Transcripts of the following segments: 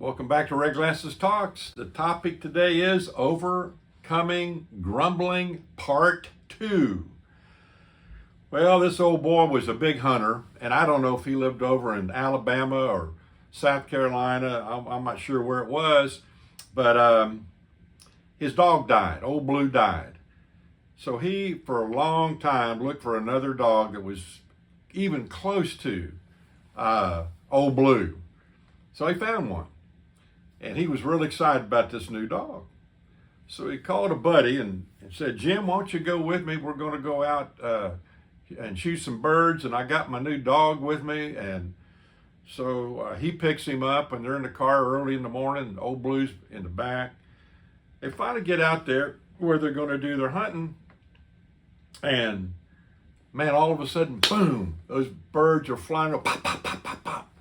Welcome back to Red Glasses Talks. The topic today is Overcoming Grumbling Part 2. Well, this old boy was a big hunter, and I don't know if he lived over in Alabama or South Carolina. I'm not sure where it was, but his dog died. Old Blue died. So he, for a long time, looked for another dog that was even close to Old Blue. So he found one. And he was really excited about this new dog. So he called a buddy and said, Jim, why don't you go with me? We're going to go out and shoot some birds. And I got my new dog with me. And so he picks him up, and they're in the car early in the morning. And Old Blue's in the back. They finally get out there where they're going to do their hunting. And man, all of a sudden, boom, those birds are flying up, pop, pop, pop, pop, pop.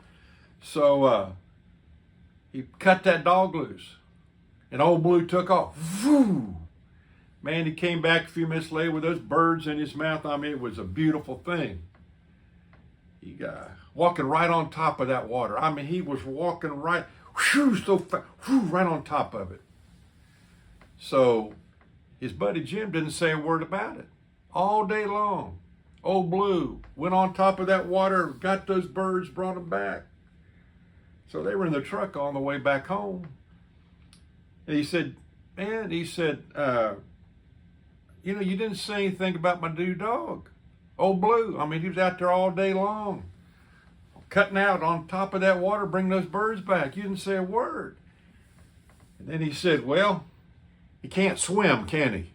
So he cut that dog loose, and Old Blue took off. Woo! Man, he came back a few minutes later with those birds in his mouth. I mean, it was a beautiful thing. He got walking right on top of that water. I mean, he was walking right, whoo, so fast, whoo, right on top of it. So his buddy Jim didn't say a word about it. All day long, Old Blue went on top of that water, got those birds, brought them back. So they were in the truck on the way back home. And he said, man, you didn't say anything about my new dog, Old Blue. I mean, he was out there all day long, cutting out on top of that water, bring those birds back. You didn't say a word. And then he said, well, he can't swim, can he?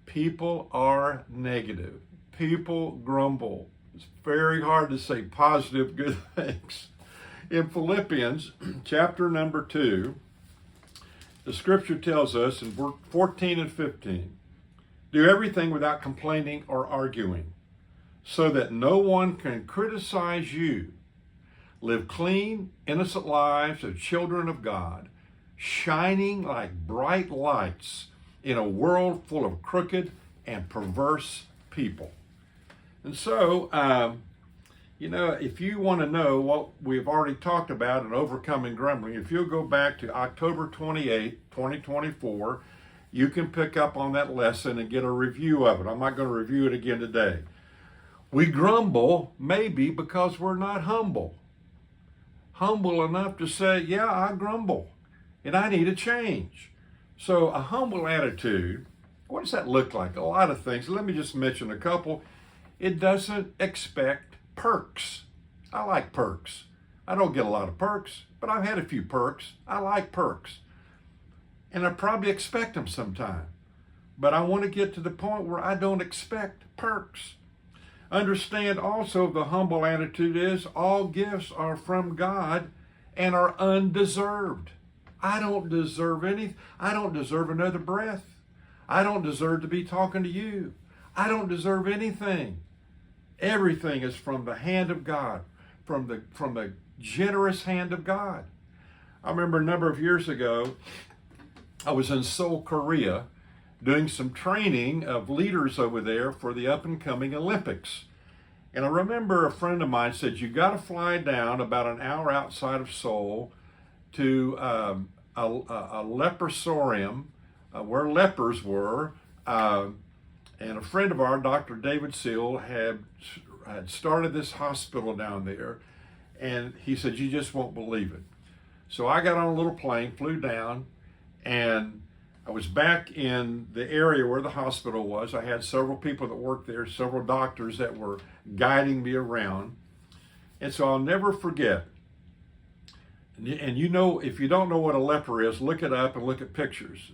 People are negative. People grumble. It's very hard to say positive, good things. In Philippians chapter number 2, the scripture tells us in 14 and 15, do everything without complaining or arguing, so that no one can criticize you. Live clean, innocent lives of children of God, shining like bright lights in a world full of crooked and perverse people. And so, if you want to know what we've already talked about in Overcoming Grumbling, if you'll go back to October 28, 2024, you can pick up on that lesson and get a review of it. I'm not going to review it again today. We grumble maybe because we're not humble. Humble enough to say, yeah, I grumble and I need a change. So a humble attitude, what does that look like? A lot of things. Let me just mention a couple. It doesn't expect perks. I like perks. I don't get a lot of perks, but I've had a few perks. I like perks. And I probably expect them sometime. But I want to get to the point where I don't expect perks. Understand also the humble attitude is all gifts are from God and are undeserved. I don't deserve anything. I don't deserve another breath. I don't deserve to be talking to you. I don't deserve anything. Everything is from the hand of God, from the generous hand of God. I remember a number of years ago, I was in Seoul, Korea, doing some training of leaders over there for the up-and-coming Olympics. And I remember a friend of mine said, you got to fly down about an hour outside of Seoul to a leprosarium where lepers were. And a friend of ours, Dr. David Seal, had started this hospital down there. And he said, you just won't believe it. So I got on a little plane, flew down, and I was back in the area where the hospital was. I had several people that worked there, several doctors that were guiding me around. And so I'll never forget. And if you don't know what a leper is, look it up and look at pictures.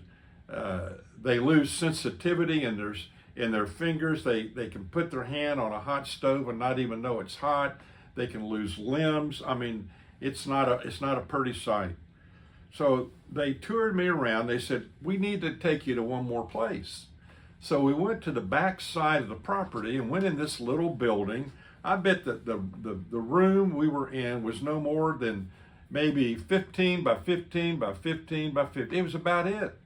They lose sensitivity in their fingers. They can put their hand on a hot stove and not even know it's hot. They can lose limbs. I mean, it's not a pretty sight. So they toured me around. They said, we need to take you to one more place. So we went to the back side of the property and went in this little building. I bet that the room we were in was no more than maybe 15 by 15 by 15 by 15. It was about it.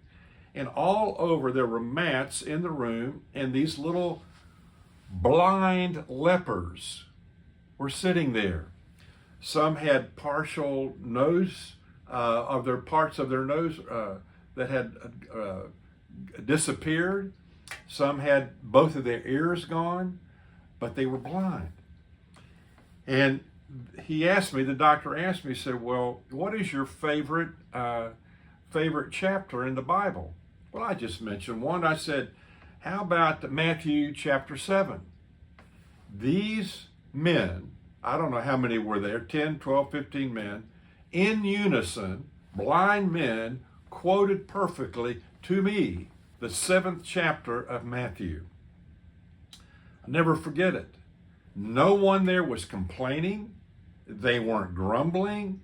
And all over there were mats in the room, and these little blind lepers were sitting there. Some had partial nose of their parts of their nose that had disappeared. Some had both of their ears gone, but they were blind. And he asked me, the doctor asked me, he said, well, what is your favorite chapter in the Bible? Well, I just mentioned one. I said, how about Matthew chapter 7? These men, I don't know how many were there, 10, 12, 15 men, in unison, blind men, quoted perfectly to me the 7th chapter of Matthew. I'll never forget it. No one there was complaining. They weren't grumbling,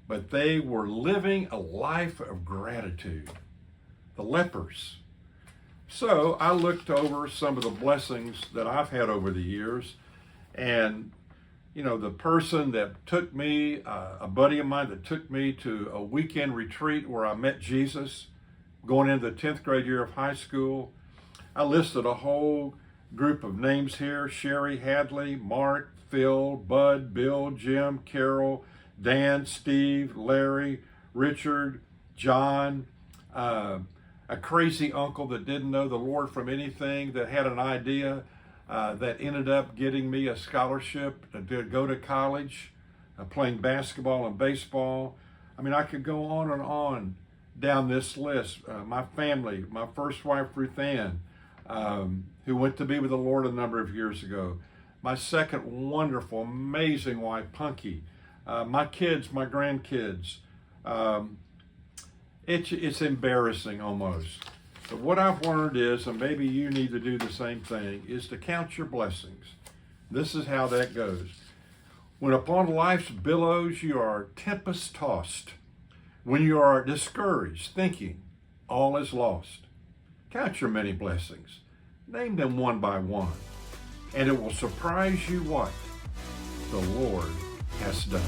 but they were living a life of gratitude. The lepers. So I looked over some of the blessings that I've had over the years, and the person that took me, a buddy of mine that took me to a weekend retreat where I met Jesus, going into the 10th grade year of high school. I listed a whole group of names here: Sherry, Hadley, Mark, Phil, Bud, Bill, Jim, Carol, Dan, Steve, Larry, Richard, John, a crazy uncle that didn't know the Lord from anything, that had an idea that ended up getting me a scholarship to go to college, playing basketball and baseball. I mean, I could go on down this list. My family, my first wife, Ruth Ann, who went to be with the Lord a number of years ago. My second wonderful, amazing wife, Punky. My kids, my grandkids. It's embarrassing almost. But what I've learned is, and maybe you need to do the same thing, is to count your blessings. This is how that goes. When upon life's billows you are tempest tossed, when you are discouraged, thinking all is lost, count your many blessings. Name them one by one, and it will surprise you what the Lord has done.